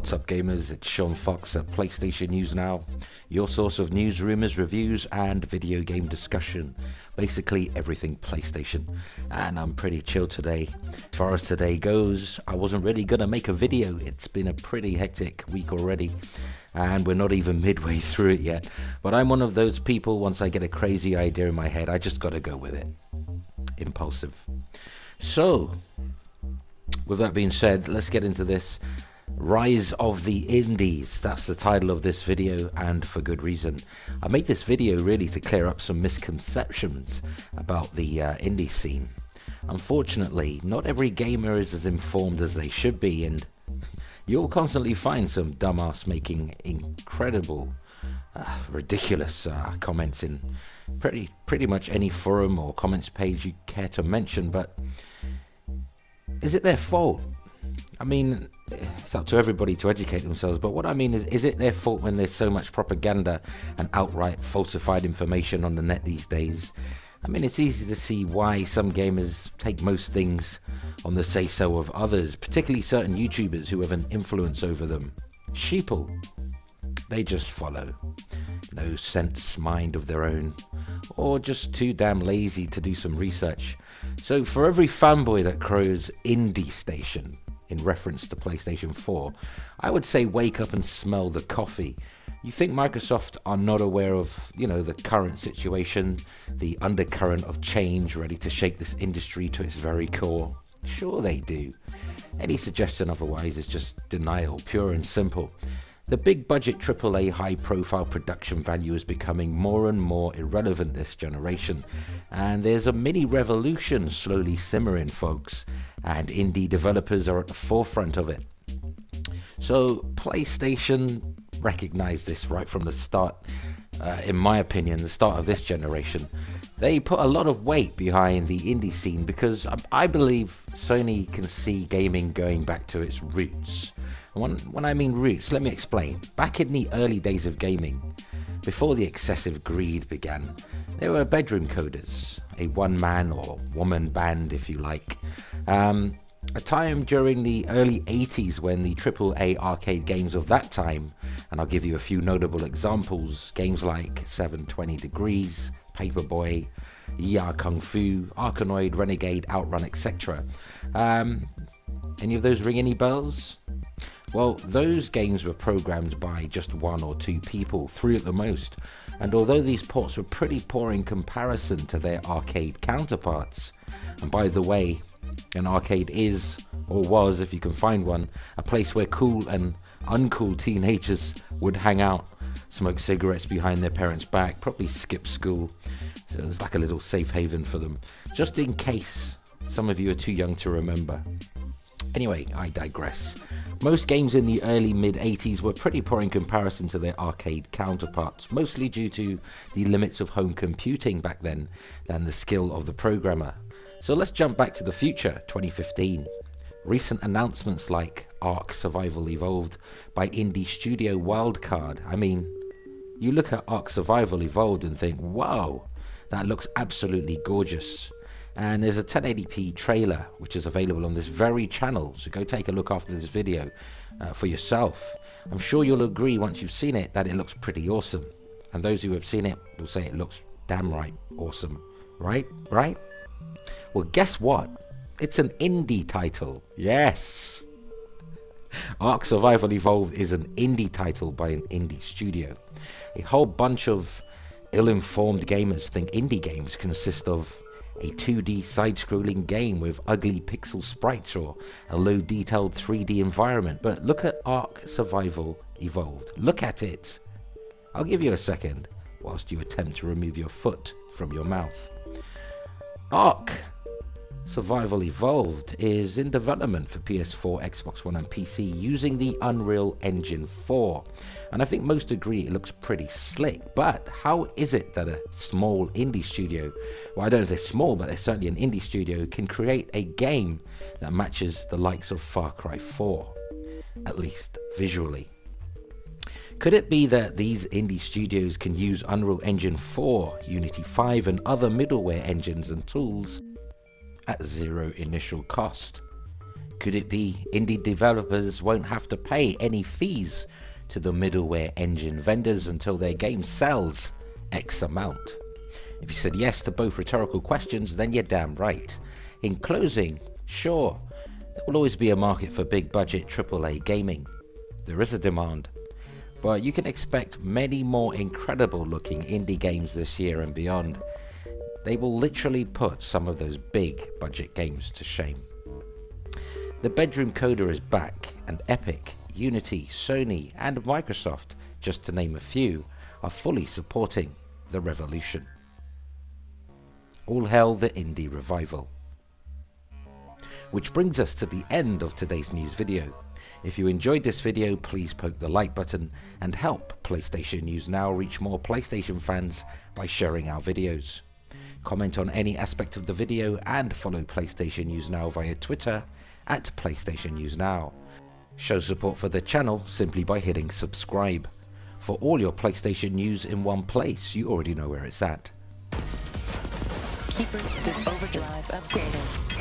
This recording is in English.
What's up, gamers? It's Sean Fox at PlayStation News Now, your source of news, rumors, reviews, and video game discussion. Basically everything PlayStation. And I'm pretty chill today. As far as today goes, I wasn't really gonna make a video. It's been a pretty hectic week already, and we're not even midway through it yet. But I'm one of those people, once I get a crazy idea in my head, I just gotta go with it. Impulsive. So, with that being said, let's get into this. Rise of the Indies, that's the title of this video, and for good reason. I made this video really to clear up some misconceptions about the indie scene. Unfortunately, not every gamer is as informed as they should be, and you'll constantly find some dumbass making incredible, ridiculous comments in pretty much any forum or comments page you care to mention. But is it their fault? I mean, it's up to everybody to educate themselves, but what I mean is it their fault when there's so much propaganda and outright falsified information on the net these days? I mean, it's easy to see why some gamers take most things on the say-so of others, particularly certain YouTubers who have an influence over them. Sheeple. They just follow. No sense mind of their own, or just too damn lazy to do some research. So for every fanboy that crows Indie Station in reference to PlayStation 4, I would say wake up and smell the coffee. You think Microsoft are not aware of, the current situation, the undercurrent of change ready to shake this industry to its very core? Sure they do. Any suggestion otherwise is just denial, pure and simple. The big budget AAA high profile production value is becoming more and more irrelevant this generation, and there's a mini revolution slowly simmering, folks, and indie developers are at the forefront of it. So PlayStation recognized this right from the start. In my opinion, the start of this generation, they put a lot of weight behind the indie scene because I believe Sony can see gaming going back to its roots. When I mean roots, let me explain. Back in the early days of gaming, before the excessive greed began, there were bedroom coders, a one-man or woman band if you like. A time during the early 80s when the AAA arcade games of that time, and I'll give you a few notable examples, games like 720 Degrees, Paperboy, Ya Kung Fu, Arkanoid, Renegade, Outrun, etc. Any of those ring any bells? Well, those games were programmed by just one or two people, three at the most, and although these ports were pretty poor in comparison to their arcade counterparts, and by the way, an arcade is, or was if you can find one, a place where cool and uncool teenagers would hang out, smoke cigarettes behind their parents' back, probably skip school, so it was like a little safe haven for them, just in case some of you are too young to remember. Anyway, I digress. Most games in the early mid-80s were pretty poor in comparison to their arcade counterparts, mostly due to the limits of home computing back then than the skill of the programmer. So let's jump back to the future, 2015. Recent announcements like Ark Survival Evolved by indie studio Wildcard. I mean, you look at Ark Survival Evolved and think, wow, that looks absolutely gorgeous. And there's a 1080p trailer which is available on this very channel, so go take a look after this video for yourself. I'm sure you'll agree once you've seen it that it looks pretty awesome, and those who have seen it will say it looks damn right awesome. Right? Well, guess what? It's an indie title. Yes! Ark Survival Evolved is an indie title by an indie studio. A whole bunch of ill-informed gamers think indie games consist of a 2D side-scrolling game with ugly pixel sprites or a low-detailed 3D environment. But look at Ark Survival Evolved. Look at it. I'll give you a second whilst you attempt to remove your foot from your mouth. Ark Survival Evolved is in development for PS4, Xbox One and PC using the Unreal Engine 4. And I think most agree it looks pretty slick. But how is it that a small indie studio, well, I don't know if they're small, but they're certainly an indie studio, can create a game that matches the likes of Far Cry 4, at least visually? Could it be that these indie studios can use Unreal Engine 4, Unity 5 and other middleware engines and tools at zero initial cost? Could it be indie developers won't have to pay any fees to the middleware engine vendors until their game sells X amount? If you said yes to both rhetorical questions, then you're damn right. In closing, sure, there will always be a market for big budget AAA gaming. There is a demand, but you can expect many more incredible looking indie games this year and beyond. They will literally put some of those big budget games to shame. The Bedroom Coder is back, and Epic, Unity, Sony and Microsoft, just to name a few, are fully supporting the revolution. All hail the indie revival. Which brings us to the end of today's news video. If you enjoyed this video, please poke the like button and help PlayStation News Now reach more PlayStation fans by sharing our videos. Comment on any aspect of the video and follow PlayStation News Now via Twitter at PlayStation News Now. Show support for the channel simply by hitting subscribe. For all your PlayStation news in one place, you already know where it's at. Keeper to Overdrive upgraded.